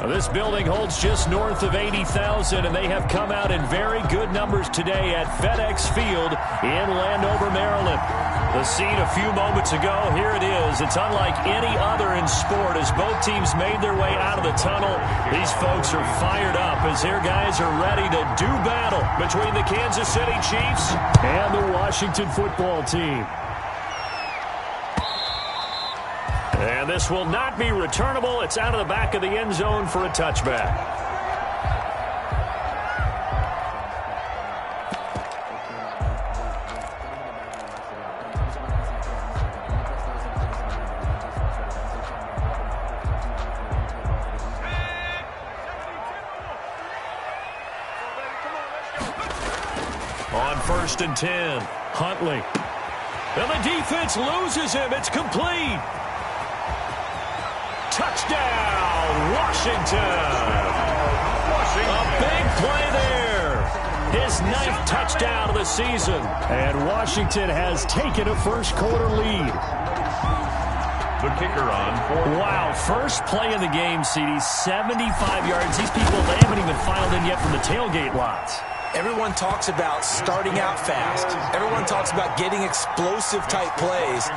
This building holds just north of 80,000, and they have come out in very good numbers today at FedEx Field in Landover, Maryland. The scene a few moments ago, here it is. It's unlike any other in sport as both teams made their way out of the tunnel. These folks are fired up as their guys are ready to do battle between the Kansas City Chiefs and the Washington football team. And this will not be returnable. It's out of the back of the end zone for a touchback. On 1st and 10, Huntley. And the defense loses him. It's complete. Touchdown, Washington. A big play there. His 9th touchdown of the season. And Washington has taken a first-quarter lead. The kicker on for... Wow, first play in the game, CD, 75 yards. These people, they haven't even filed in yet from the tailgate lots. Everyone talks about starting out fast. Everyone talks about getting explosive-type plays.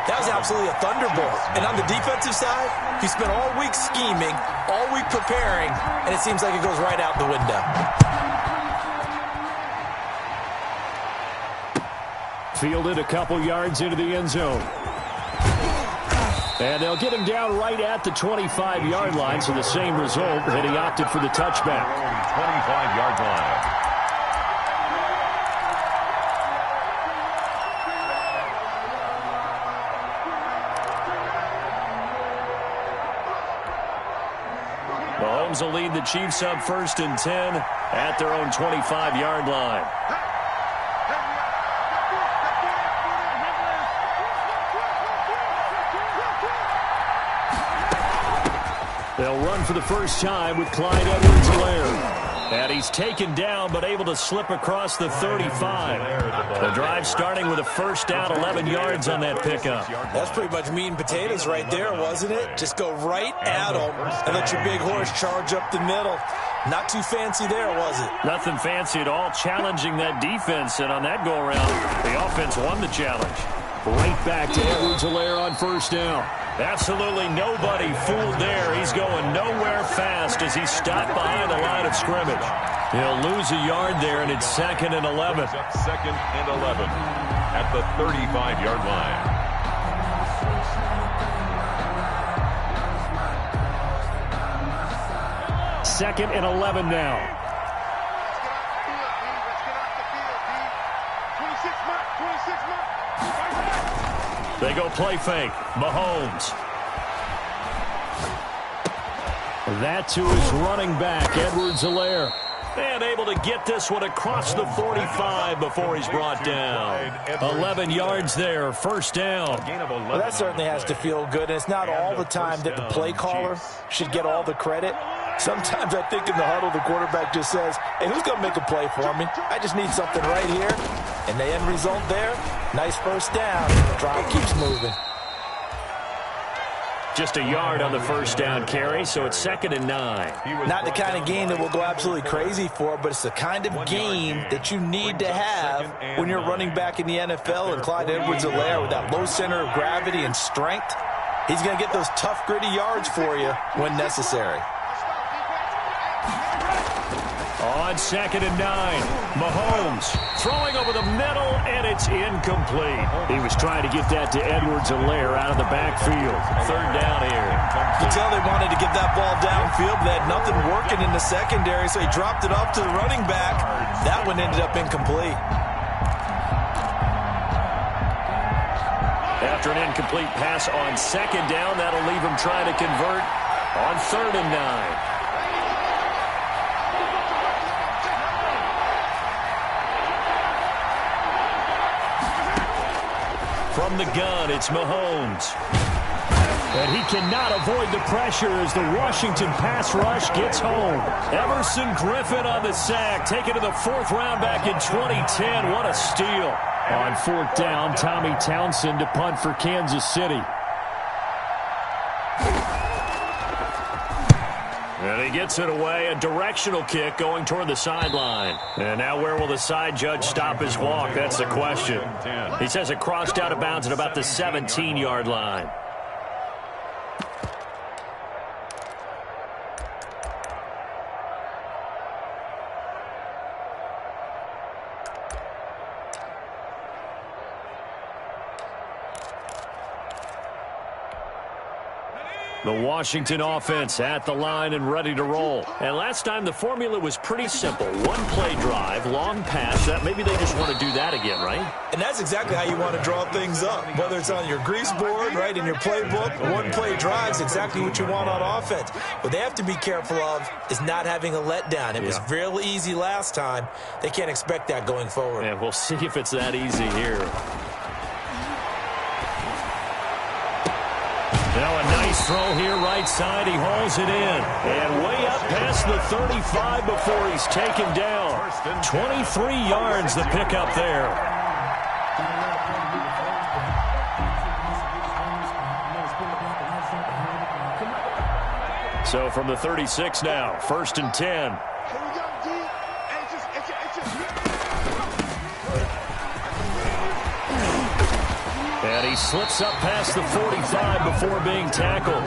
That was absolutely a thunderbolt. And on the defensive side, he spent all week scheming, all week preparing, and it seems like it goes right out the window. Fielded a couple yards into the end zone. And they'll get him down right at the 25-yard line, so the same result that he opted for the touchback. 25-yard line. Mahomes will lead the Chiefs up 1st and 10 at their own 25-yard line. They'll run for the first time with Clyde Edwards-Helaire. And he's taken down but able to slip across the 35. The drive starting with a first down, 11 yards on that pickup. That's pretty much meat and potatoes right there, wasn't it? Just go right at them and let your big horse charge up the middle. Not too fancy there, was it? Nothing fancy at all, challenging that defense. And on that go-around, the offense won the challenge. Right back to Edwards-Helaire on first down. Absolutely nobody fooled there. He's going nowhere fast as he's stopped behind the line of scrimmage. He'll lose a yard there, and it's 2nd and 11. 2nd and 11 at the 35-yard line. Second and 11 now. They go play fake. Mahomes. That to his running back, Edwards-Helaire. And able to get this one across the 45 before he's brought down. 11 yards there, first down. Well, that certainly has to feel good. And it's not all the time that the play caller should get all the credit. Sometimes I think in the huddle, the quarterback just says, hey, who's going to make a play for me? I just need something right here. And the end result there, nice first down. The drive keeps moving. Just a yard on the first down carry, so it's 2nd and 9. Not the kind of game that we'll go absolutely crazy for, but it's the kind of game that you need to have when you're running back in the NFL. And Clyde Edwards-Helaire with that low center of gravity and strength, he's going to get those tough, gritty yards for you when necessary. On 2nd and 9, Mahomes throwing over the middle, and it's incomplete. He was trying to get that to Edwards-Helaire out of the backfield. 3rd down here. You can tell they wanted to get that ball downfield, but they had nothing working in the secondary, so he dropped it off to the running back. That one ended up incomplete. After an incomplete pass on 2nd down, that'll leave him trying to convert on 3rd and 9. From the gun, it's Mahomes. And he cannot avoid the pressure as the Washington pass rush gets home. Everson Griffin on the sack, taken to the 4th round back in 2010. What a steal. On 4th down, Tommy Townsend to punt for Kansas City. And He gets it away, a directional kick going toward the sideline. And now where will the side judge stop his walk? That's the question. He says it crossed out of bounds at about the 17-yard line. The Washington offense at the line and ready to roll. And last time the formula was pretty simple. One play drive, long pass. That maybe they just want to do that again, right? And that's exactly how you want to draw things up. Whether it's on your grease board, right, in your playbook, one play drive is exactly what you want on offense. What they have to be careful of is not having a letdown. It was real easy last time. They can't expect that going forward. And we'll see if it's that easy here. Now a nice throw here, right side. He hauls it in. And way up past the 35 before he's taken down. 23 yards the pickup there. So from the 36 now, 1st and 10. And he slips up past the 45 before being tackled.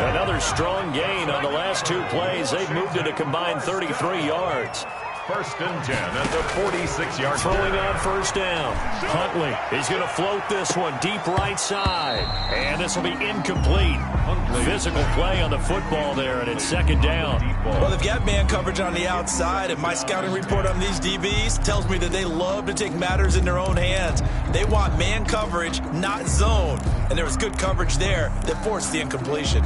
Another strong gain on the last two plays. They've moved it a combined 33 yards. 1st and 10 at the 46-yard line. Throwing on 1st down. Huntley. He's going to float this one deep right side. And this will be incomplete. Physical play on the football there, and it's 2nd down. Well, they've got man coverage on the outside, and my scouting report on these DBs tells me that they love to take matters in their own hands. They want man coverage, not zone. And there was good coverage there that forced the incompletion.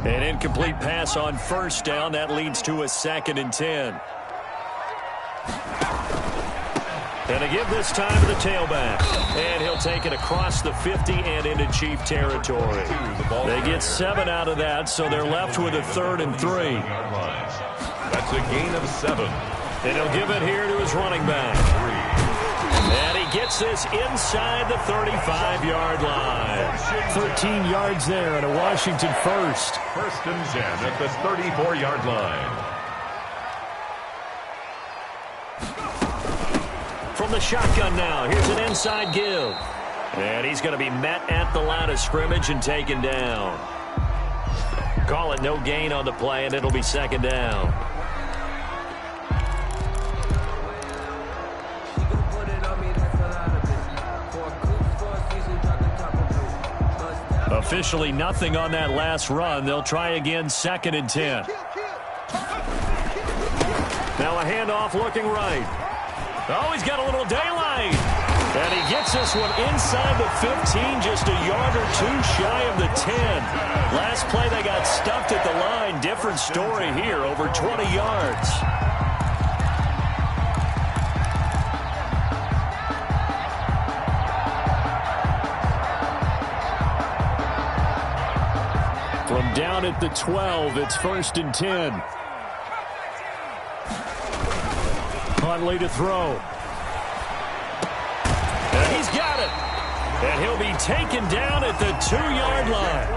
An incomplete pass on 1st down. That leads to a 2nd and 10. And a give this time to the tailback. And he'll take it across the 50 and into Chief territory. They get 7 out of that, so they're left with a 3rd and 3. That's a gain of 7. And he'll give it here to his running back. And he gets this inside the 35-yard line. 13 yards there and a Washington first. 1st and 10 at the 34-yard line. From the shotgun now, here's an inside give. And he's going to be met at the line of scrimmage and taken down. Call it no gain on the play, and it'll be 2nd down. Officially nothing on that last run. They'll try again, 2nd and 10. Now a handoff looking right. Oh, he's got a little daylight. And he gets this one inside the 15, just a yard or two shy of the 10. Last play they got stuffed at the line. Different story here, over 20 yards. From down at the 12, it's 1st and 10. Huntley to throw. And he's got it. And he'll be taken down at the 2-yard line.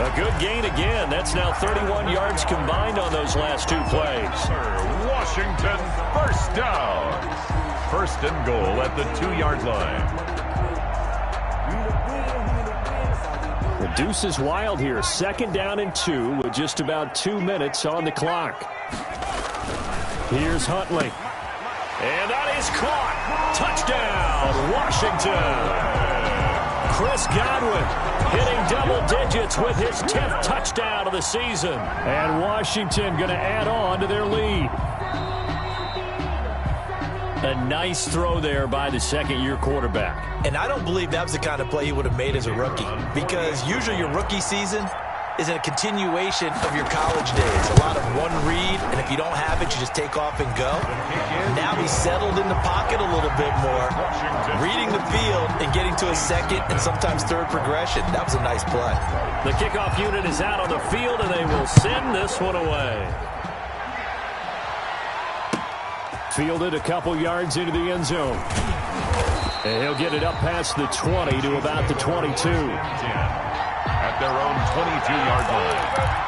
A good gain again. That's now 31 yards combined on those last two plays. Washington, 1st down. 1st and goal at the 2-yard line. The deuce is wild here. 2nd down and 2 with just about 2 minutes on the clock. Here's Huntley. And that is caught. Touchdown, Washington. Chris Godwin hitting double digits with his 10th touchdown of the season. And Washington going to add on to their lead. A nice throw there by the 2nd-year quarterback. And I don't believe that was the kind of play he would have made as a rookie, because usually your rookie season is a continuation of your college days. A lot of one read, and if you don't have it, you just take off and go. Now he's settled in the pocket a little bit more, reading the field and getting to a 2nd and sometimes 3rd progression. That was a nice play. The kickoff unit is out on the field, and they will send this one away. Fielded a couple yards into the end zone. And he'll get it up past the 20 to about the 22. 10 at their own 22-yard line.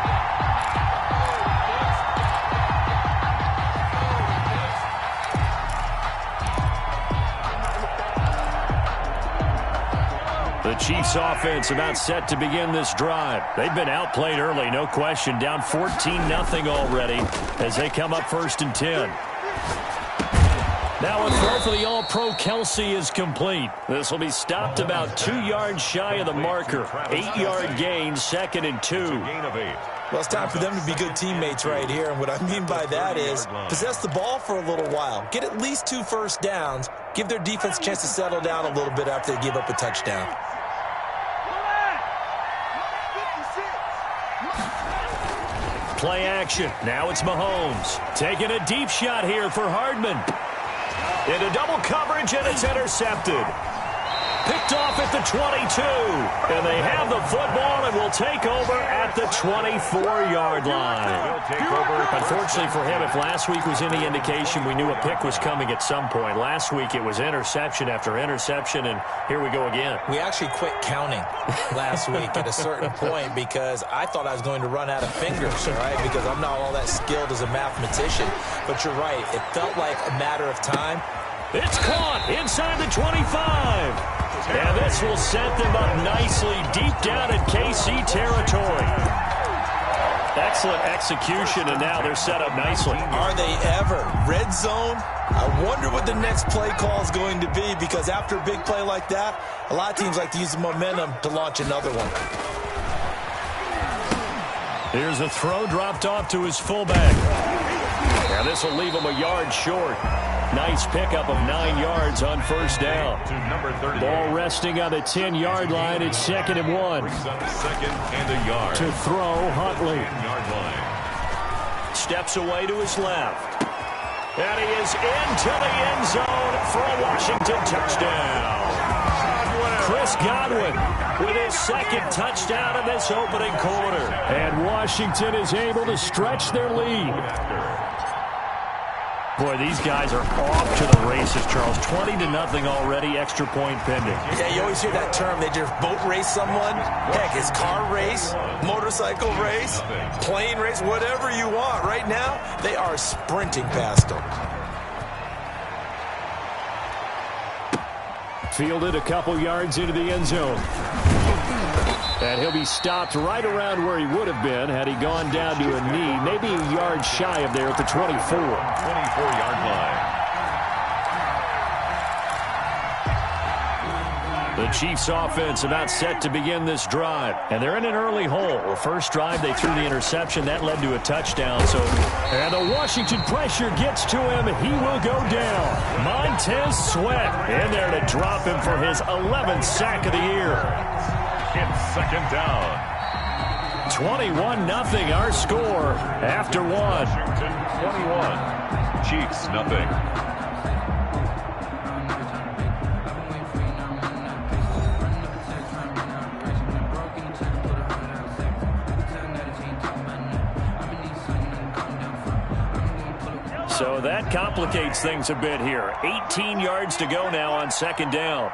The Chiefs offense about set to begin this drive. They've been outplayed early, no question. Down 14-0 already as they come up 1st and 10. Now a throw for the All-Pro Kelsey is complete. This will be stopped about 2 yards shy of the marker. 8-yard gain, 2nd and 2. Well, it's time for them to be good teammates right here. And what I mean by that is possess the ball for a little while. Get at least 2 first downs. Give their defense a chance to settle down a little bit after they give up a touchdown. Play action. Now it's Mahomes. Taking a deep shot here for Hardman. Into double coverage, and it's intercepted. Picked off at the 22. And they have the football and will take over at the 24-yard line. Unfortunately for him, if last week was any indication, we knew a pick was coming at some point. Last week it was interception after interception, and here we go again. We actually quit counting last week at a certain point because I thought I was going to run out of fingers, all right, because I'm not all that skilled as a mathematician. But you're right. It felt like a matter of time. It's caught inside the 25. And this will set them up nicely deep down in KC territory. Excellent execution, and now they're set up nicely. Are they ever? Red zone? I wonder what the next play call is going to be, because after a big play like that, a lot of teams like to use the momentum to launch another one. Here's a throw dropped off to his fullback. Now this will leave him a yard short. Nice pickup of 9 yards on first down. Ball resting on the 10-yard line. It's 2nd and 1. Second and a yard. To throw, Huntley. Steps away to his left. And he is into the end zone for a Washington touchdown. Chris Godwin with his 2nd touchdown in this opening quarter. And Washington is able to stretch their lead. Boy, these guys are off to the races, Charles. 20-0 already, extra point pending. Yeah, you always hear that term. They just boat race someone. Heck, it's car race, motorcycle race, plane race, whatever you want. Right now, they are sprinting past them. Fielded a couple yards into the end zone. And he'll be stopped right around where he would have been had he gone down to a knee, maybe a yard shy of there at the 24. 24-yard line. The Chiefs offense about set to begin this drive. And they're in an early hole. The first drive, they threw the interception. That led to a touchdown. And the Washington pressure gets to him. He will go down. Montez Sweat in there to drop him for his 11th sack of the year. It's 2nd down. 21-0 our score after 1. 21. Chiefs nothing. So that complicates things a bit here. 18 yards to go now on 2nd down.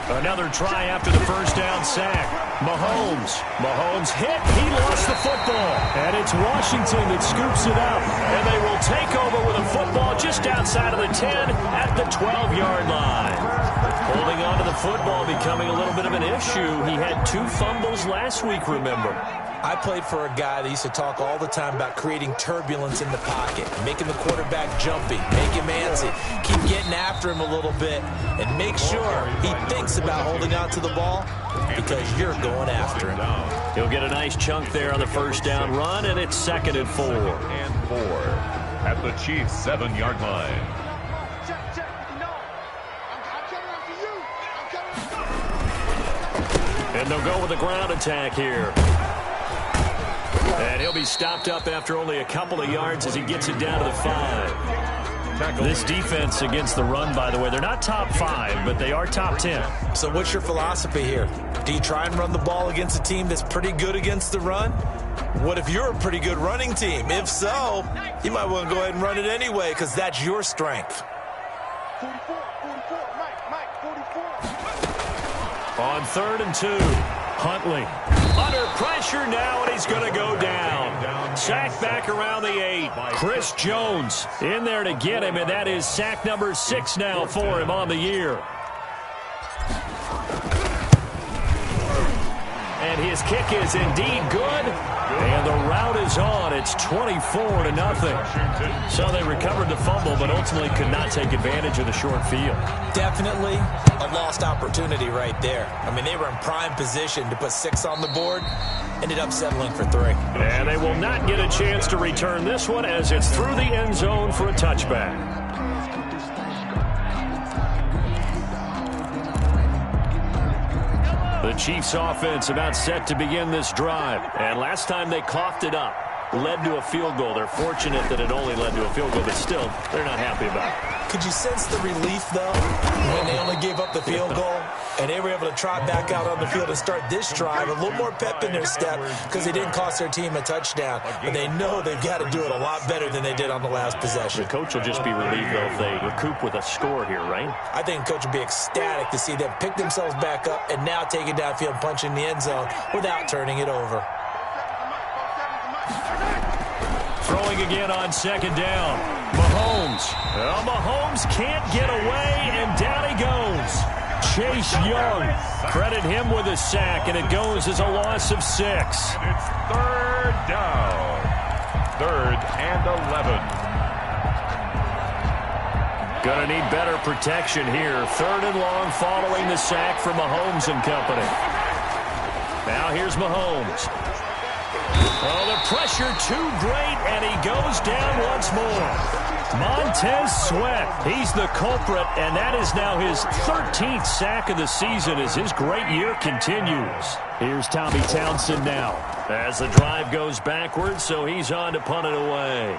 Another try after the first down sack. Mahomes hit. He lost the football. And it's Washington that scoops it up. And they will take over with a football just outside of the 10 at the 12-yard line. Holding on to the football becoming a little bit of an issue. He had 2 fumbles last week, remember. I played for a guy that used to talk all the time about creating turbulence in the pocket, making the quarterback jumpy, make him antsy, keep getting after him a little bit, and make sure he thinks about holding on to the ball because you're going after him. He'll get a nice chunk there on the first down run, and it's 2nd and 4. 2nd and 4 at the Chiefs' 7-yard line. And they'll go with a ground attack here. And he'll be stopped up after only a couple of yards as he gets it down to the 5. This defense against the run, by the way, they're not top 5, but they are top 10. So what's your philosophy here? Do you try and run the ball against a team that's pretty good against the run? What if you're a pretty good running team? If so, you might want to go ahead and run it anyway because that's your strength. on 3rd and 2. Huntley under pressure now, and he's going to go down. Sack back around the 8. Chris Jones in there to get him, and that is sack number 6 now for him on the year. And his kick is indeed good. And the route is on. It's 24-0. So they recovered the fumble, but ultimately could not take advantage of the short field. Definitely a lost opportunity right there. I mean, they were in prime position to put 6 on the board. Ended up settling for 3. And they will not get a chance to return this one as it's through the end zone for a touchback. The Chiefs offense about set to begin this drive. And last time they coughed it up, led to a field goal. They're fortunate that it only led to a field goal, but still, they're not happy about it. Could you sense the relief, though, when they only gave up the field goal and they were able to trot back out on the field and start this drive? A little more pep in their step because they didn't cost their team a touchdown. But they know they've got to do it a lot better than they did on the last possession. The coach will just be relieved, though, if they recoup with a score here, right? I think the coach will be ecstatic to see them pick themselves back up and now take it downfield, punch in the end zone without turning it over. Throwing again on 2nd down. Mahomes. Well, Mahomes can't get away, and down he goes. Chase Young. Credit him with a sack, and it goes as a loss of 6. And it's 3rd down. 3rd and 11. Gonna need better protection here. 3rd and long following the sack from Mahomes and company. Now here's Mahomes. Oh, the pressure too great, and he goes down once more. Montez Sweat, he's the culprit, and that is now his 13th sack of the season as his great year continues. Here's Tommy Townsend now as the drive goes backwards, so he's on to punt it away.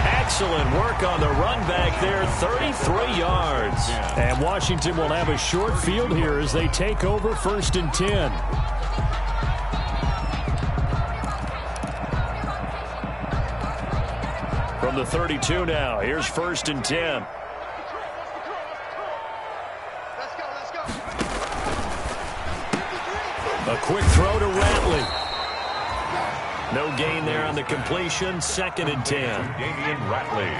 Excellent work on the run back there, 33 yards. And Washington will have a short field here as they take over 1st and 10. From the 32 now, here's 1st and 10. A quick throw to Ratley. No gain there on the completion. 2nd and 10. Damian Ratley.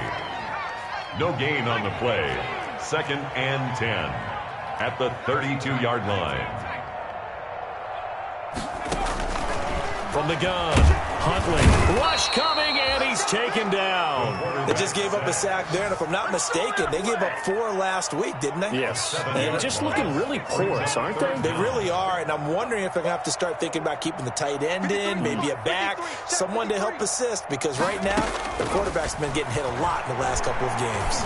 No gain on the play. 2nd and 10 at the 32-yard line. From the gun, Huntley. Rush coming, and he's taken down. They just gave up a sack there, and if I'm not mistaken, they gave up 4 last week, didn't they? Yes. And just looking really porous, aren't they? They really are, and I'm wondering if they're going to have to start thinking about keeping the tight end in, maybe a back, someone to help assist, because right now, the quarterback's been getting hit a lot in the last couple of games.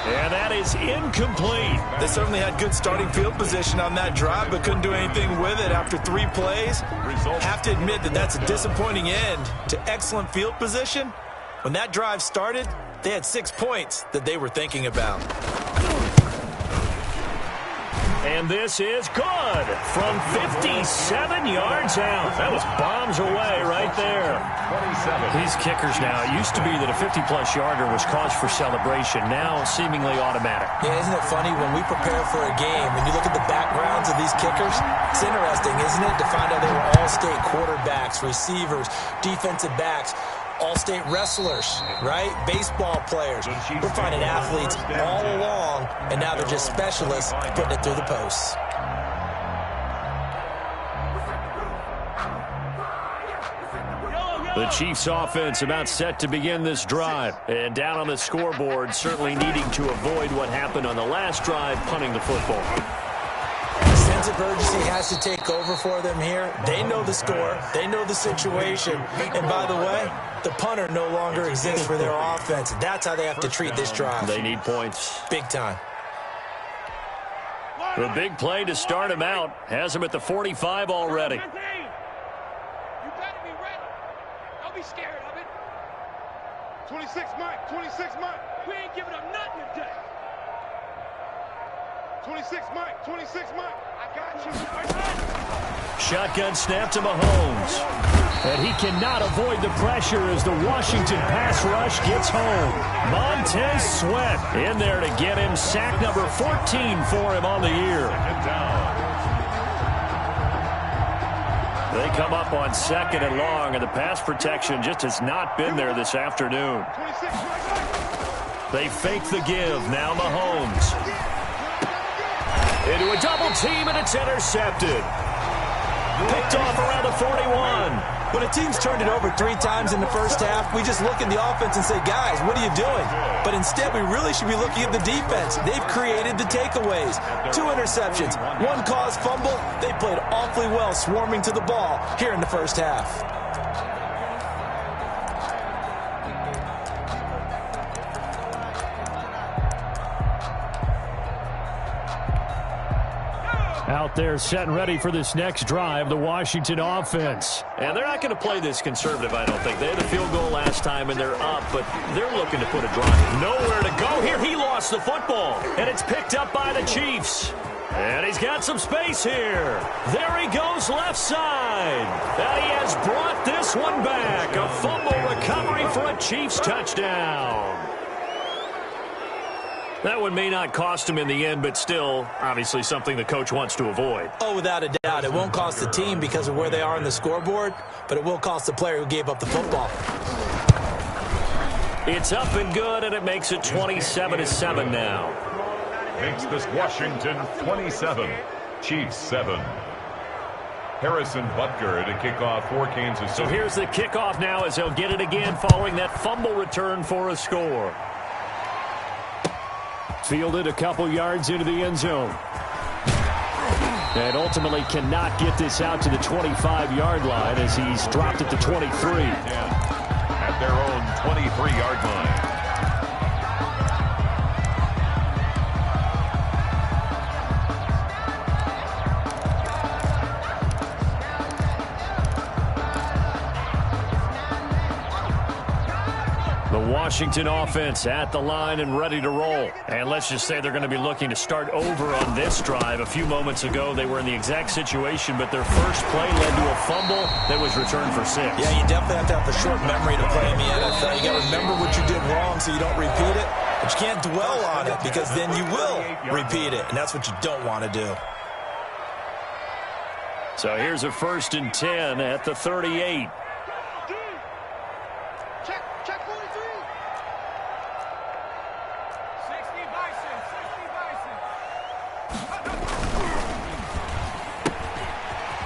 And that is incomplete. They certainly had good starting field position on that drive, but couldn't do anything with it after 3 plays. Have to admit that that's a disappointing end to excellent field position. When that drive started, they had 6 points that they were thinking about. And this is good from 57 yards out. That was bombs away right there. 27. These kickers now, it used to be that a 50-plus yarder was cause for celebration. Now seemingly automatic. Yeah, isn't it funny when we prepare for a game, when you look at the backgrounds of these kickers, it's interesting, isn't it, to find out they were all-state quarterbacks, receivers, defensive backs, all-state wrestlers, right? Baseball players. We're finding athletes all along, and now they're just specialists putting it through the posts. The Chiefs offense about set to begin this drive. And down on the scoreboard, certainly needing to avoid what happened on the last drive, punting the football. Sense of urgency has to take over for them here. They know the score. They know the situation. And by the way, the punter no longer exists for their offense. That's how they have to treat this drive. They need points. Big time. The big play to start him out has him at the 45 already. You better be ready. Don't be scared of it. 26 months. We ain't giving up nothing today. 26, Mike. 26, Mike. I got you. Shotgun snap to Mahomes. And he cannot avoid the pressure as the Washington pass rush gets home. Montez Sweat in there to get him sack number 14 for him on the year. They come up on 2nd and long, and the pass protection just has not been there this afternoon. They fake the give. Now Mahomes. Into a double team, and it's intercepted. Picked off around the 41. When a team's turned it over 3 times in the first half, we just look at the offense and say, guys, what are you doing? But instead, we really should be looking at the defense. They've created the takeaways. 2 interceptions, 1 caused fumble. They played awfully well swarming to the ball here in the first half. Out there set and ready for this next drive, the Washington offense. And they're not going to play this conservative, I don't think. They had a field goal last time, and they're up, but they're looking to put a drive. Nowhere to go here. He lost the football, and it's picked up by the Chiefs. And he's got some space here. There he goes left side. And he has brought this one back. A fumble recovery for a Chiefs touchdown. That one may not cost him in the end, but still, obviously something the coach wants to avoid. Oh, without a doubt. It won't cost the team because of where they are on the scoreboard, but it will cost the player who gave up the football. It's up and good, and it makes it 27-7 now. Makes this Washington 27, Chiefs 7. Harrison Butker to kick off for Kansas City. So here's the kickoff now as they'll get it again following that fumble return for a score. Fielded a couple yards into the end zone. And ultimately cannot get this out to the 25-yard line as he's dropped it to 23. At their own 23-yard line. Washington offense at the line and ready to roll. And let's just say they're going to be looking to start over on this drive. A few moments ago, they were in the exact situation, but their first play led to a fumble that was returned for 6. Yeah, you definitely have to have a short memory to play in the NFL. You got to remember what you did wrong so you don't repeat it. But you can't dwell on it because then you will repeat it, and that's what you don't want to do. So here's a 1st and 10 at the 38. Check 43. 60 Bison.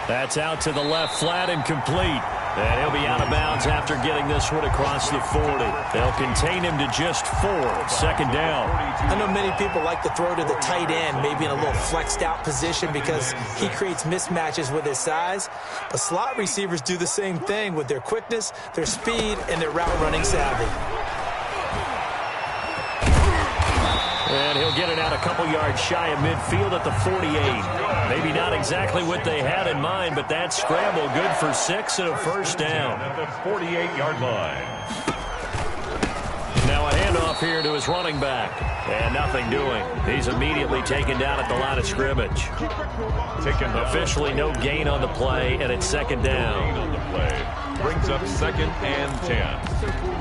That's out to the left flat and complete. And he'll be out of bounds after getting this one across the 40. They'll contain him to just 4. 2nd down. I know many people like to throw to the tight end, maybe in a little flexed out position because he creates mismatches with his size. But slot receivers do the same thing with their quickness, their speed, and their route running savvy. And he'll get it out a couple yards shy of midfield at the 48. Maybe not exactly what they had in mind, but that scramble good for 6 and a 1st down. At the 48-yard line. Now a handoff here to his running back. And nothing doing. He's immediately taken down at the line of scrimmage. Officially no gain on the play, and it's 2nd down. On the play. Brings up 2nd and 10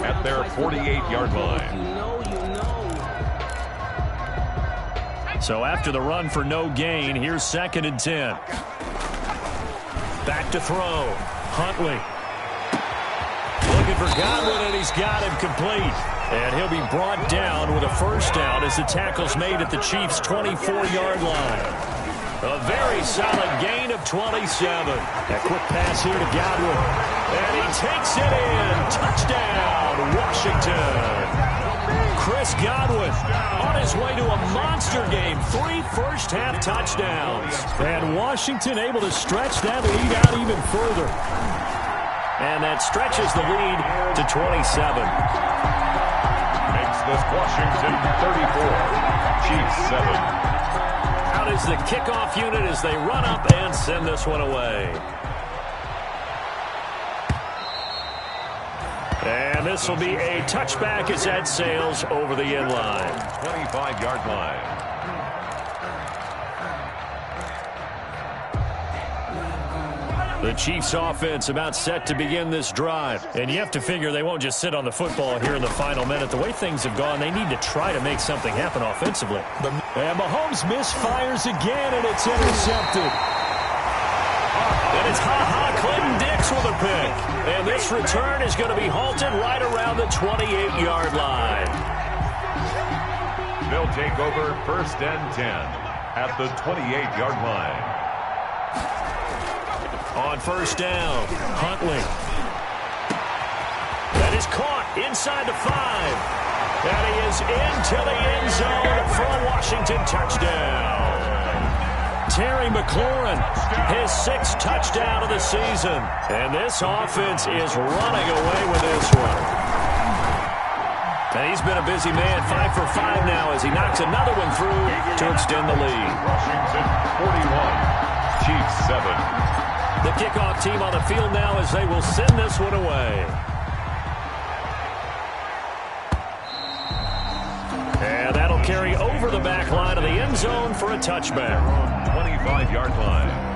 at their 48-yard line. So after the run for no gain, here's 2nd and 10. Back to throw. Huntley. Looking for Godwin, and he's got him complete. And he'll be brought down with a 1st down as the tackle's made at the Chiefs' 24-yard line. A very solid gain of 27. A quick pass here to Godwin. And he takes it in. Touchdown, Washington. Chris Godwin on his way to a monster game. 3 first-half touchdowns. And Washington able to stretch that lead out even further. And that stretches the lead to 27. Makes this Washington 34. Chiefs 7. Out is the kickoff unit as they run up and send this one away. And this will be a touchback as that sails over the end line. 25-yard line. The Chiefs offense about set to begin this drive. And you have to figure they won't just sit on the football here in the final minute. The way things have gone, they need to try to make something happen offensively. And Mahomes misfires again, and it's intercepted. And it's Clinton Dix with a pick. And this return is going to be halted right around the 28-yard line. They'll take over 1st and 10 at the 28-yard line. On 1st down, Huntley. That is caught inside the 5. And he is into the end zone for a Washington touchdown. Terry McLaurin, his 6th touchdown of the season. And this offense is running away with this one. And he's been a busy man, 5 for 5 now as he knocks another one through to extend the lead. Washington 41, Chiefs 7. The kickoff team on the field now as they will send this one away. And that'll carry over the back line of the end zone for a touchback. 25-yard line.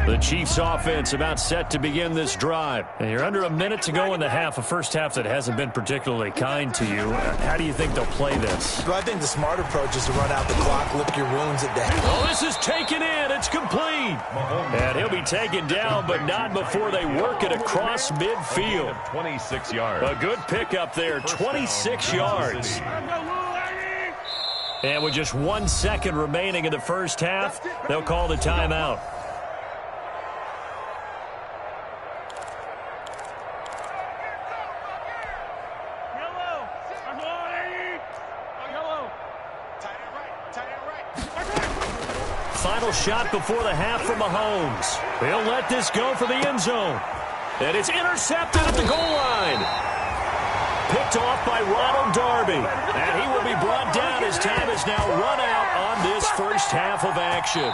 The Chiefs offense about set to begin this drive. And you're under a minute to go in the half, a first half that hasn't been particularly kind to you. How do you think they'll play this? Well, I think the smart approach is to run out the clock, lick your wounds at the half. Oh, this is taken in. It's complete. And he'll be taken down, but not before they work it across midfield. 26 yards. A good pickup there, 26 yards. And with just 1 second remaining in the first half, they'll call the timeout. Final shot before the half from Mahomes. He'll let this go for the end zone. And it's intercepted at the goal line. Picked off by Ronald Darby. And he will be brought down as time is now run out on this first half of action.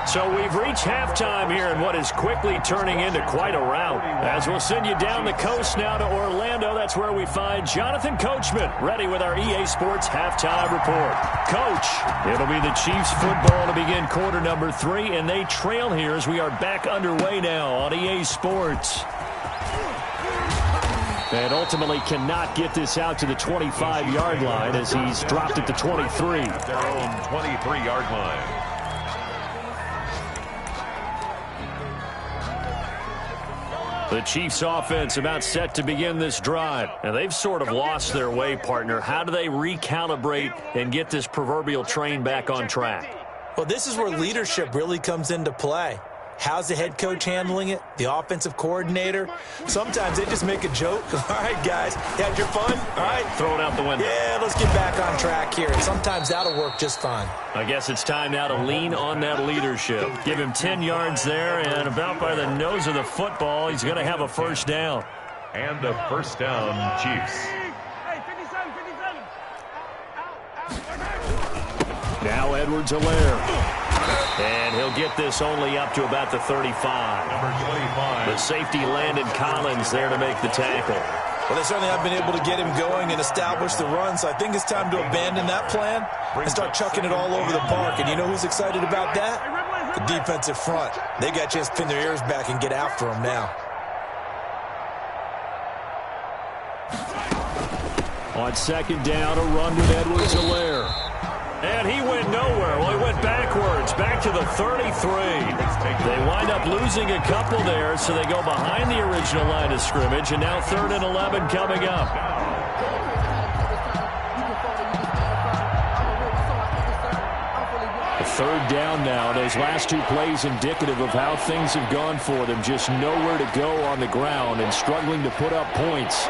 So we've reached halftime here in what is quickly turning into quite a rout. As we'll send you down the coast now to Orlando, that's where we find Jonathan Coachman ready with our EA Sports halftime report. Coach, it'll be the Chiefs football to begin quarter number 3, and they trail here as we are back underway now on EA Sports. And ultimately cannot get this out to the 25-yard line as he's dropped at the 23. Their own 23-yard line. The Chiefs offense about set to begin this drive. And they've sort of lost their way, partner. How do they recalibrate and get this proverbial train back on track? Well, this is where leadership really comes into play. How's the head coach handling it? The offensive coordinator? Sometimes they just make a joke. All right, guys, you had your fun? All right. Throw it out the window. Yeah, let's get back on track here. And sometimes that'll work just fine. I guess it's time now to lean on that leadership. Give him 10 yards there, and about by the nose of the football, he's going to have a first down. And a first down, Chiefs. Now Edwards-Helaire. And he'll get this only up to about the 35. Number 25. The safety Landon Collins there to make the tackle. Well, they certainly have been able to get him going and establish the run, so I think it's time to abandon that plan and start chucking it all over the park. And you know who's excited about that? The defensive front. They got a chance to pin their ears back and get after him now. On second down, a run with Edwards-Helaire. And he went nowhere. Well, he went backwards, back to the 33. They wind up losing a couple there, so they go behind the original line of scrimmage, and now 3rd and 11 coming up. A 3rd down now. Those last 2 plays indicative of how things have gone for them. Just nowhere to go on the ground and struggling to put up points.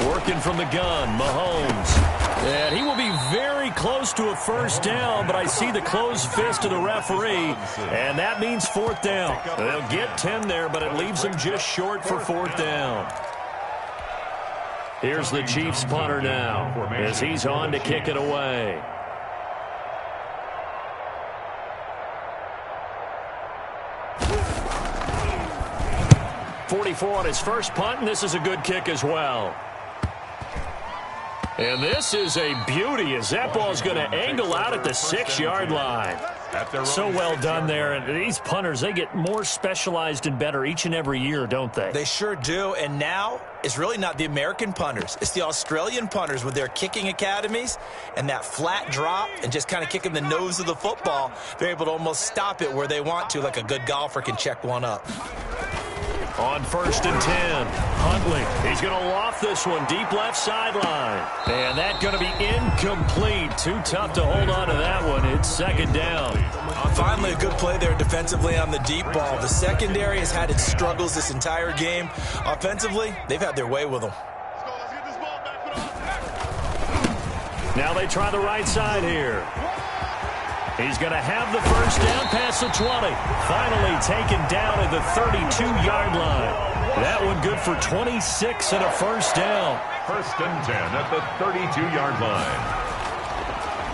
Working from the gun, Mahomes. And he will be very close to a first down, but I see the closed fist of the referee, and that means 4th down. They'll get 10 there, but it leaves them just short for 4th down. Here's the Chiefs punter now as he's on to kick it away. .44 on his first punt, and this is a good kick as well. And this is a beauty as that ball's going to angle out at the 6-yard line. So well done there. And these punters, they get more specialized and better each and every year, don't they? They sure do. And now it's really not the American punters. It's the Australian punters with their kicking academies and that flat drop and just kind of kicking the nose of the football. They're able to almost stop it where they want to, like a good golfer can check one up. On 1st and 10, Huntley. He's going to loft this one deep left sideline. And that's going to be incomplete. Too tough to hold on to that one. It's 2nd down. Finally, a good play there defensively on the deep ball. The secondary has had its struggles this entire game. Offensively, they've had their way with them. Now they try the right side here. He's going to have the first down past the 20. Finally taken down at the 32-yard line. That one good for 26 and a first down. 1st and 10 at the 32-yard line.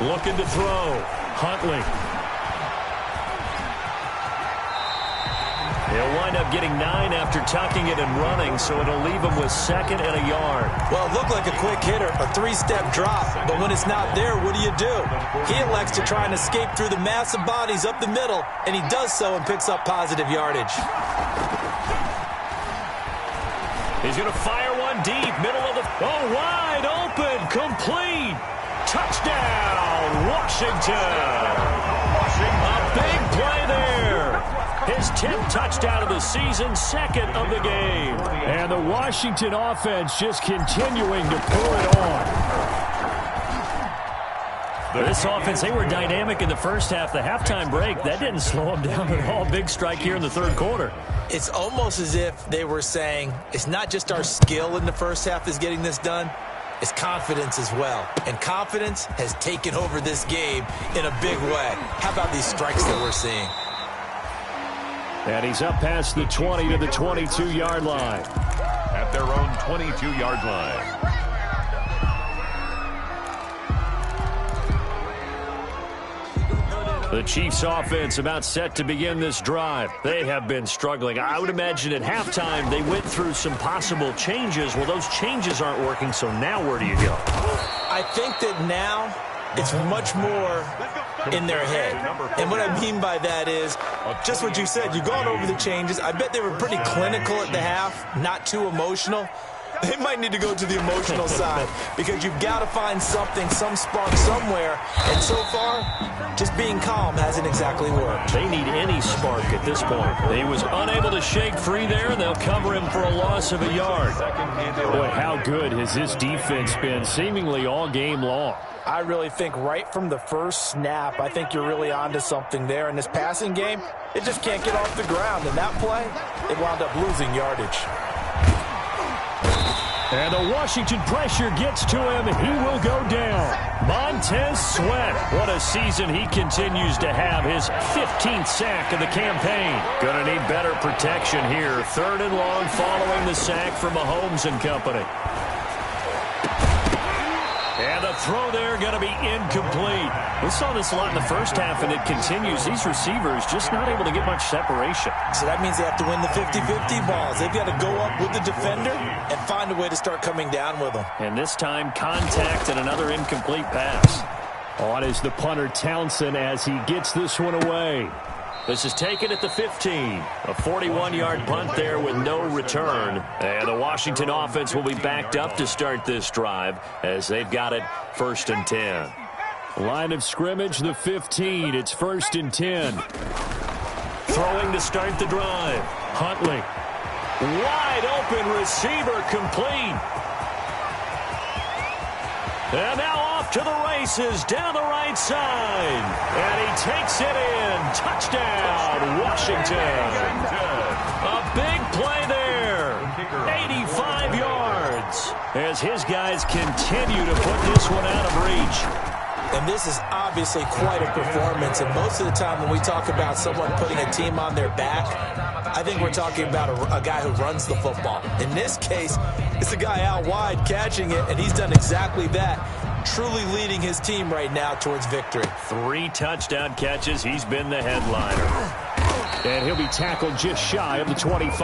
Looking to throw. Huntley. He'll wind up getting 9 after tucking it and running, so it'll leave him with 2nd and a yard. Well, it looked like a quick hitter, a 3-step drop, but when it's not there, what do? He elects to try and escape through the massive bodies up the middle, and he does so and picks up positive yardage. He's going to fire one deep, middle of the... Oh, wide open, complete. Touchdown, Washington. A big play there. His 10th touchdown of the season, 2nd of the game. And the Washington offense just continuing to pour it on. This offense, they were dynamic in the first half. The halftime break, that didn't slow them down at all. Big strike here in the 3rd quarter. It's almost as if they were saying, it's not just our skill in the first half is getting this done, it's confidence as well. And confidence has taken over this game in a big way. How about these strikes that we're seeing? And he's up past the 20 to the 22-yard line. At their own 22-yard line. The Chiefs offense about set to begin this drive. They have been struggling. I would imagine at halftime they went through some possible changes. Well, those changes aren't working, so now where do you go? I think that now it's much more in their head. And what I mean by that is just what you said. You've gone over the changes. I bet they were pretty clinical at the half, not too emotional. They might need to go to the emotional side because you've got to find something, some spark somewhere. And so far, just being calm hasn't exactly worked. They need any spark at this point. He was unable to shake free there, and they'll cover him for a loss of a yard. Boy, how good has this defense been seemingly all game long? I really think right from the first snap, I think you're really onto something there. In this passing game, it just can't get off the ground. In that play, it wound up losing yardage. And the Washington pressure gets to him. He will go down. Montez Sweat. What a season he continues to have. His 15th sack of the campaign. Going to need better protection here. 3rd and long following the sack from Mahomes and company. And the throw there going to be incomplete. We saw this a lot in the first half, and it continues. These receivers just not able to get much separation. So that means they have to win the 50-50 balls. They've got to go up with the defender and find a way to start coming down with them. And this time, contact and another incomplete pass. On is the punter, Townsend, as he gets this one away. This is taken at the 15. A 41-yard punt there with no return. And the Washington offense will be backed up to start this drive as they've got it 1st and 10. Line of scrimmage, the 15. It's 1st and 10. Throwing to start the drive. Huntley. Wide open receiver complete. And now off to the races down the right side. And he takes it in. Touchdown, Washington. A big play there. 85 yards. As his guys continue to put this one out of reach. And this is obviously quite a performance. And most of the time when we talk about someone putting a team on their back, I think we're talking about a guy who runs the football. In this case, it's a guy out wide catching it, and he's done exactly that, truly leading his team right now towards victory. 3 touchdown catches. He's been the headliner. And he'll be tackled just shy of the 25.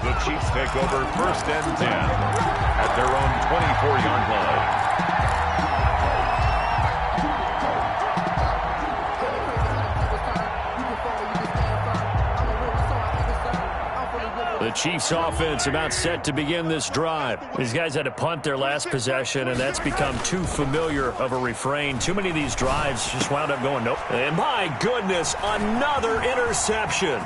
The Chiefs take over 1st and 10 at their own 24-yard line. Chiefs offense about set to begin this drive. These guys had to punt their last possession, and that's become too familiar of a refrain. Too many of these drives just wound up going nope. And my goodness, another interception.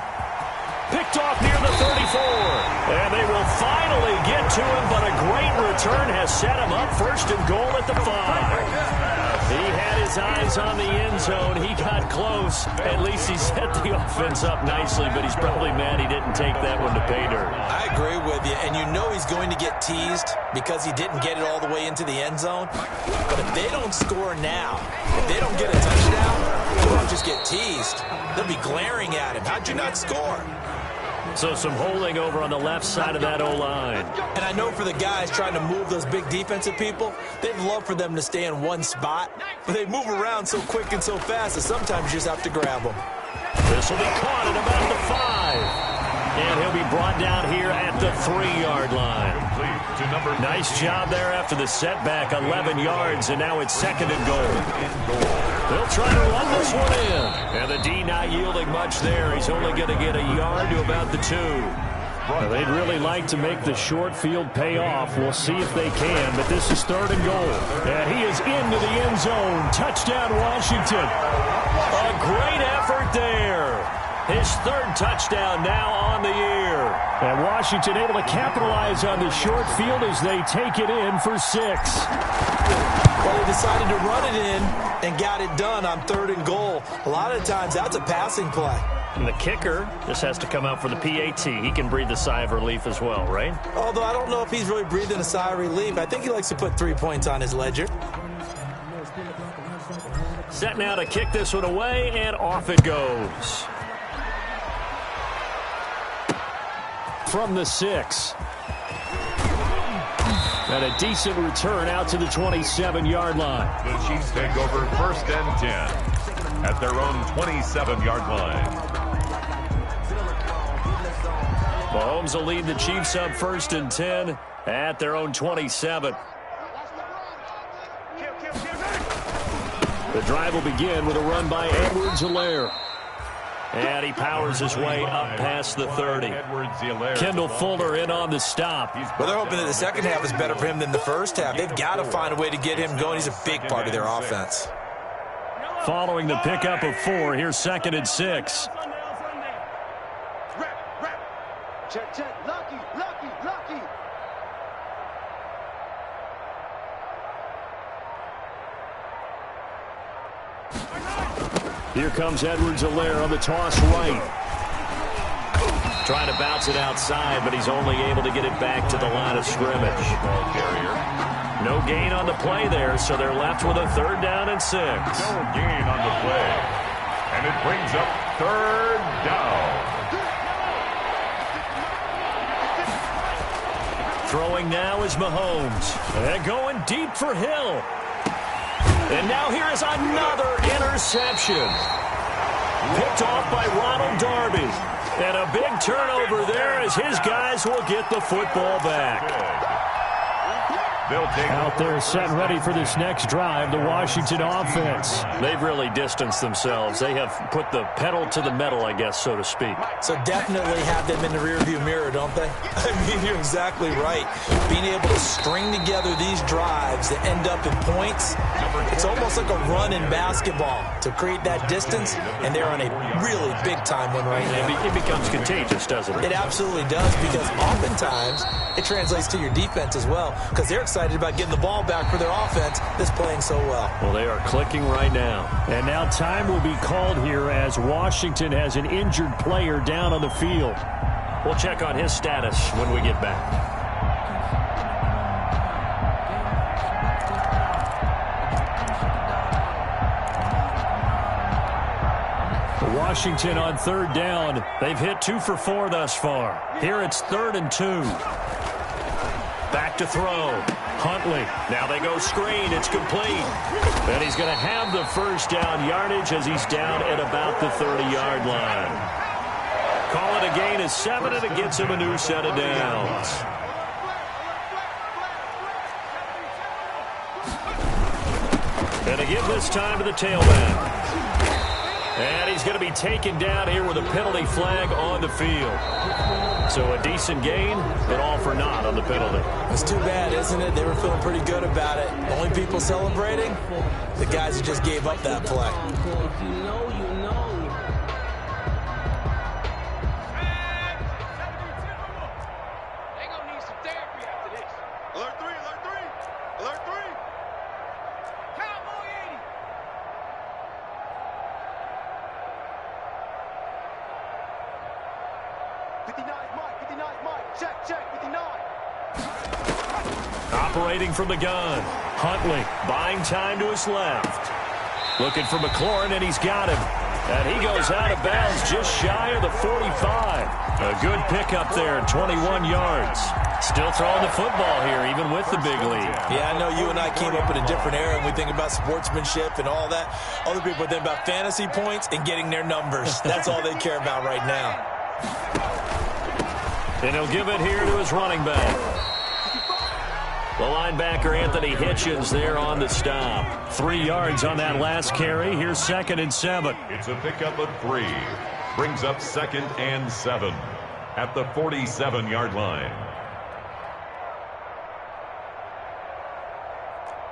Picked off near the 34. And they will finally get to him, but a great return has set him up first and goal at the 5. He had his eyes on the end zone. He got close. At least he set the offense up nicely, but he's probably mad he didn't take that one to pay dirt. I agree with you, and you know he's going to get teased because he didn't get it all the way into the end zone. But if they don't score now, if they don't get a touchdown, they won't just get teased. They'll be glaring at him. How'd you not score? So some holding over on the left side of that O-line. And I know for the guys trying to move those big defensive people, they'd love for them to stay in one spot, but they move around so quick and so fast that sometimes you just have to grab them. This will be caught at about the 5. And he'll be brought down here at the 3-yard line. Nice job there after the setback, 11 yards, and now it's 2nd and goal. They'll try to run this one in. And the D not yielding much there. He's only going to get a yard to about the 2. Well, they'd really like to make the short field pay off. We'll see if they can, but this is 3rd and goal. And he is into the end zone. Touchdown, Washington. A great effort there. His 3rd touchdown now on the year. And Washington able to capitalize on the short field as they take it in for 6. Well, they decided to run it in and got it done on 3rd and goal. A lot of times that's a passing play. And the kicker just has to come out for the PAT. He can breathe a sigh of relief as well, right? Although I don't know if he's really breathing a sigh of relief. I think he likes to put 3 points on his ledger. Set now to kick this one away, and off it goes. From the 6. And a decent return out to the 27-yard line. The Chiefs take over 1st and 10 at their own 27-yard line. Mahomes will lead the Chiefs up 1st and 10 at their own 27. The drive will begin with a run by Edwards-Helaire. And he powers his way up past the 30. Kendall Fuller in on the stop. Well, they're hoping that the second half is better for him than the first half. They've got to find a way to get him going. He's a big part of their offense. Following the pickup of 4, here's 2nd and 6. Check, check. Lucky. Here comes Edwards-Helaire on the toss right. Trying to bounce it outside, but he's only able to get it back to the line of scrimmage. No gain on the play there, so they're left with a 3rd down and 6. No gain on the play. And it brings up 3rd down. Throwing now is Mahomes. And going deep for Hill. And now here is another interception. Picked off by Ronald Darby. And a big turnover there as his guys will get the football back. Out there set and ready for this next drive, the Washington offense. They've really distanced themselves. They have put the pedal to the metal, I guess, so to speak. So definitely have them in the rearview mirror, don't they? I mean, you're exactly right. Being able to string together these drives that end up in points, it's almost like a run in basketball to create that distance, and they're on a really big-time one right now. It becomes contagious, doesn't it? It absolutely does, because oftentimes it translates to your defense as well, because they're excited about getting the ball back for their offense that's playing so well. Well, they are clicking right now. And now time will be called here as Washington has an injured player down on the field. We'll check on his status when we get back. Washington on 3rd down. They've hit 2 for 4 thus far. Here it's 3rd and 2. Back to throw. Huntley. Now they go screen. It's complete. And he's going to have the 1st down yardage as he's down at about the 30-yard line. Call it a gain of 7, and it gets him a new set of downs. And to give this time to the tailback. And he's going to be taken down here with a penalty flag on the field. So a decent gain, but all for naught on the penalty. It's too bad, isn't it? They were feeling pretty good about it. The only people celebrating, the guys who just gave up that play. Operating from the gun, Huntley buying time to his left. Looking for McLaurin, and he's got him. And he goes out of bounds just shy of the 45. A good pickup there, 21 yards. Still throwing the football here, even with the big lead. Yeah, I know you and I came up in a different era, and we think about sportsmanship and all that. Other people think about fantasy points and getting their numbers. That's all they care about right now. And he'll give it here to his running back. The linebacker, Anthony Hitchens, there on the stop. 3 yards on that last carry. Here's 2nd and 7. It's a pickup of 3. Brings up 2nd and 7 at the 47-yard line.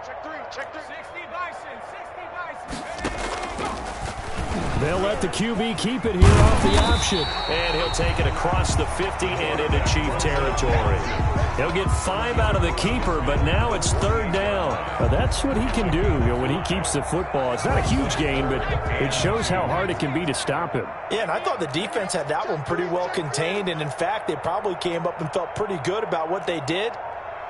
Check 3, check 3. 60 Bison. They'll let the QB keep it here off the option. And he'll take it across the 50 and into Chief territory. He'll get 5 out of the keeper, but now it's 3rd down. That's what he can do, when he keeps the football. It's not a huge gain, but it shows how hard it can be to stop him. Yeah, and I thought the defense had that one pretty well contained, and in fact, they probably came up and felt pretty good about what they did.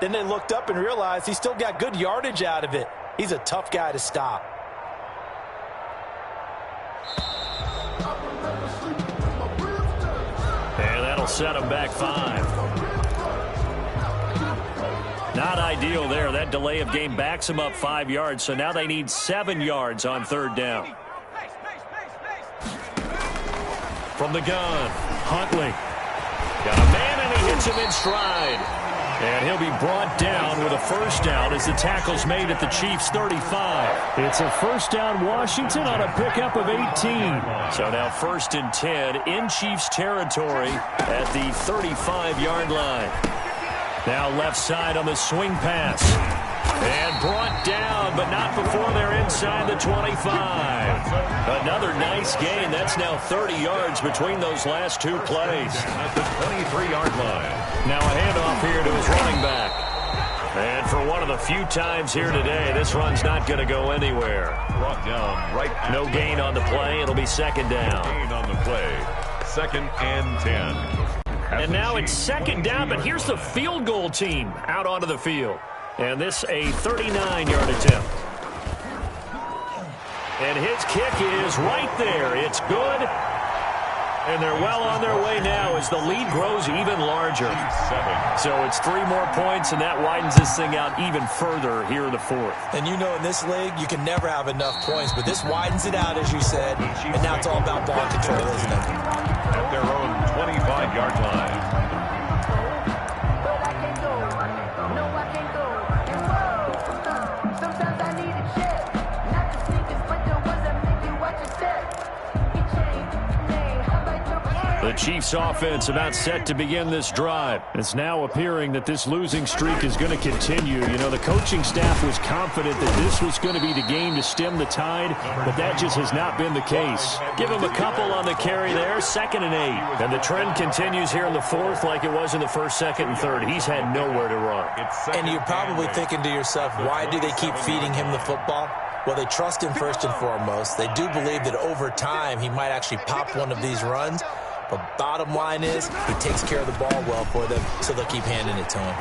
Then they looked up and realized he still got good yardage out of it. He's a tough guy to stop. And that'll set him back 5. Not ideal there. That delay of game backs him up 5 yards, so now they need 7 yards on 3rd down. From the gun, Huntley. Got a man, and he hits him in stride. And he'll be brought down with a 1st down as the tackle's made at the Chiefs' 35. It's a 1st down Washington on a pickup of 18. So now 1st and 10 in Chiefs territory at the 35-yard line. Now left side on the swing pass. And brought down, but not before they're inside the 25. Another nice gain. That's now 30 yards between those last 2 plays. At the 23-yard line. Now a handoff here to his running back. And for one of the few times here today, this run's not going to go anywhere. Brought down right at no gain on the play. It'll be 2nd down. Gain on the play. 2nd and 10. And now it's 2nd down, but here's the field goal team out onto the field. And this a 39-yard attempt. And his kick is right there. It's good. And they're well on their way now as the lead grows even larger. 7. So it's 3 more points, and that widens this thing out even further here in the 4th. And you know in this league, you can never have enough points, but this widens it out, as you said. And now it's all about ball control, isn't it? At their own 25-yard line. The Chiefs offense about set to begin this drive. It's now appearing that this losing streak is going to continue. The coaching staff was confident that this was going to be the game to stem the tide, but that just has not been the case. Give him a couple on the carry there, 2nd and 8. And the trend continues here in the 4th like it was in the 1st, 2nd, and 3rd. He's had nowhere to run. And you're probably thinking to yourself, why do they keep feeding him the football? Well, they trust him first and foremost. They do believe that over time he might actually pop one of these runs. But bottom line is, he takes care of the ball well for them, so they'll keep handing it to him.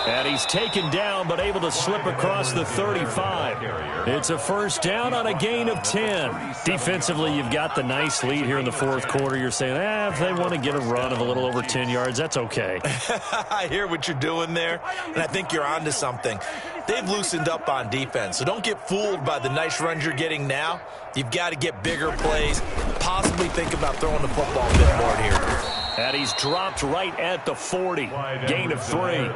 And he's taken down, but able to slip across the 35. It's a 1st down on a gain of 10. Defensively, you've got the nice lead here in the 4th quarter. You're saying, if they want to get a run of a little over 10 yards, that's okay. I hear what you're doing there, and I think you're onto something. They've loosened up on defense, so don't get fooled by the nice runs you're getting now. You've got to get bigger plays, possibly think about throwing the football a bit more here. And he's dropped right at the 40. Gain of 3.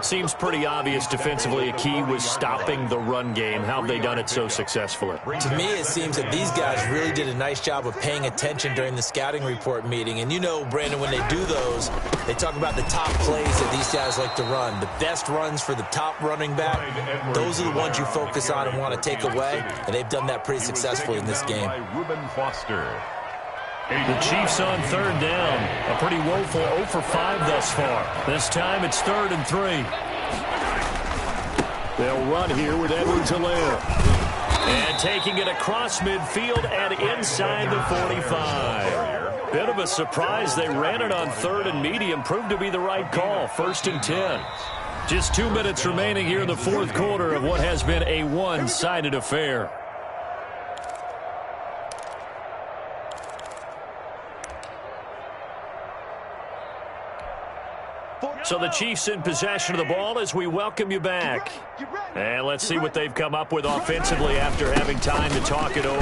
Seems pretty obvious defensively a key was stopping the run game. How have they done it so successfully? To me, it seems that these guys really did a nice job of paying attention during the scouting report meeting. And you know, Brandon, when they do those, they talk about the top plays that these guys like to run. The best runs for the top running back, those are the ones you focus on and want to take away. And they've done that pretty successfully in this game. The Chiefs on 3rd down. A pretty woeful 0 for 5 thus far. This time it's 3rd and 3. They'll run here with Edwards-Helaire. And taking it across midfield and inside the 45. Bit of a surprise. They ran it on 3rd and medium. Proved to be the right call. 1st and 10. Just 2 minutes remaining here in the 4th quarter of what has been a one-sided affair. So the Chiefs in possession of the ball as we welcome you back. And let's see what they've come up with offensively after having time to talk it over.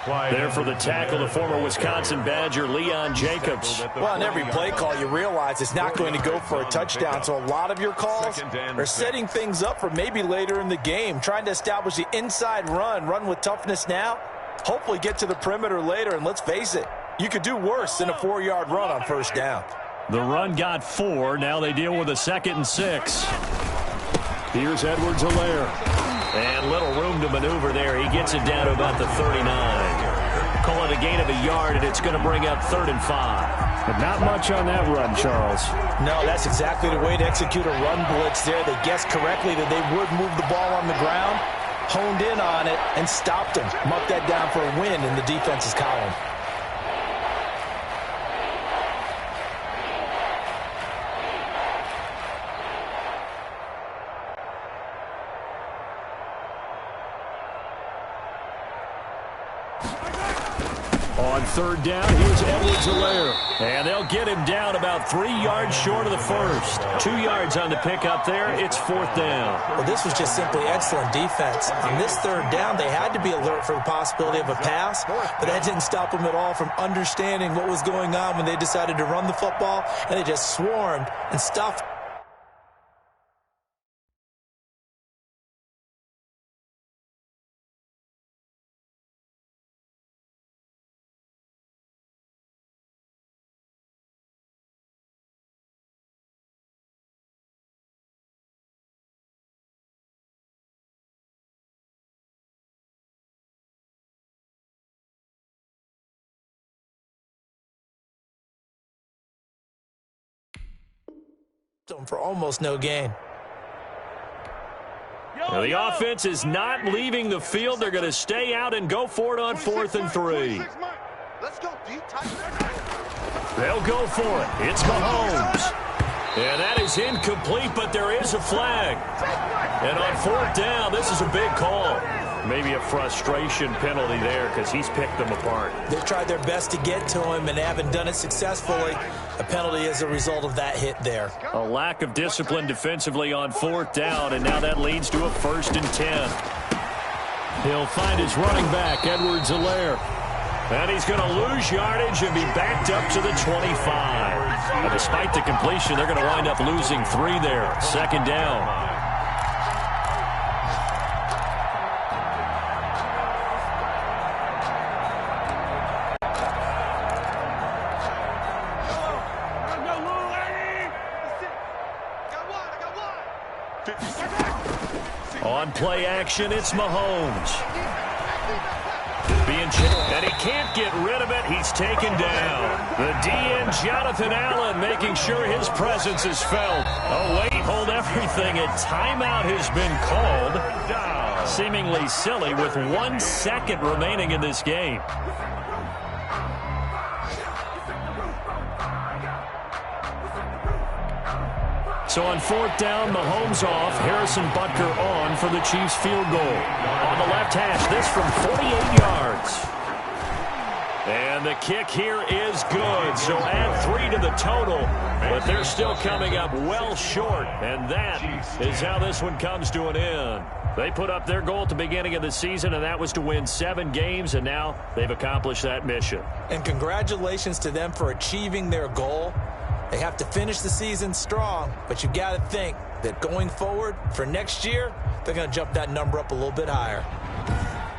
There for the tackle, the former Wisconsin Badger, Leon Jacobs. Well, on every play call, you realize it's not going to go for a touchdown. So a lot of your calls are setting things up for maybe later in the game, trying to establish the inside run with toughness now, hopefully get to the perimeter later. And let's face it, you could do worse than a 4-yard run on 1st down. The run got 4. Now they deal with a 2nd and 6. Here's Edwards-Helaire. And little room to maneuver there. He gets it down to about the 39. Call it a gain of a yard, and it's going to bring up 3rd and 5. But not much on that run, Charles. No, that's exactly the way to execute a run blitz there. They guessed correctly that they would move the ball on the ground, honed in on it, and stopped him. Marked that down for a win in the defense's column. On 3rd down, here's Edwards-Helaire. And they'll get him down about 3 yards short of the 1st. 2 yards on the pickup there. It's 4th down. Well, this was just simply excellent defense. On this 3rd down, they had to be alert for the possibility of a pass, but that didn't stop them at all from understanding what was going on when they decided to run the football, and they just swarmed and stuffed. For almost no gain. Now the offense is not leaving the field. They're going to stay out and go for it on 4th and 3. They'll go for it. It's Mahomes. And that is incomplete, but there is a flag. And on 4th down, this is a big call. Maybe a frustration penalty there because he's picked them apart. They've tried their best to get to him and haven't done it successfully. A penalty as a result of that hit there. A lack of discipline defensively on 4th down, and now that leads to a 1st and 10. He'll find his running back, Edwards-Helaire. And he's going to lose yardage and be backed up to the 25. Now, despite the completion, they're going to wind up losing 3 there. 2nd down. On play action, it's Mahomes. And he can't get rid of it. He's taken down. The DN, Jonathan Allen, making sure his presence is felt. Oh, wait, hold everything. A timeout has been called. Seemingly silly with 1 second remaining in this game. So on 4th down, Mahomes off, Harrison Butker on for the Chiefs field goal. On the left hash, this from 48 yards. And the kick here is good. So add 3 to the total. But they're still coming up well short. And that is how this one comes to an end. They put up their goal at the beginning of the season, and that was to win 7 games, and now they've accomplished that mission. And congratulations to them for achieving their goal. They have to finish the season strong, but you got to think that going forward for next year, they're going to jump that number up a little bit higher.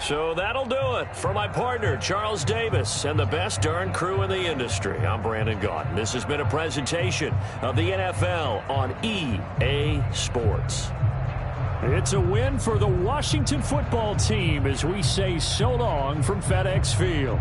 So that'll do it for my partner, Charles Davis, and the best darn crew in the industry. I'm Brandon Gaudin. This has been a presentation of the NFL on EA Sports. It's a win for the Washington football team as we say so long from FedEx Field.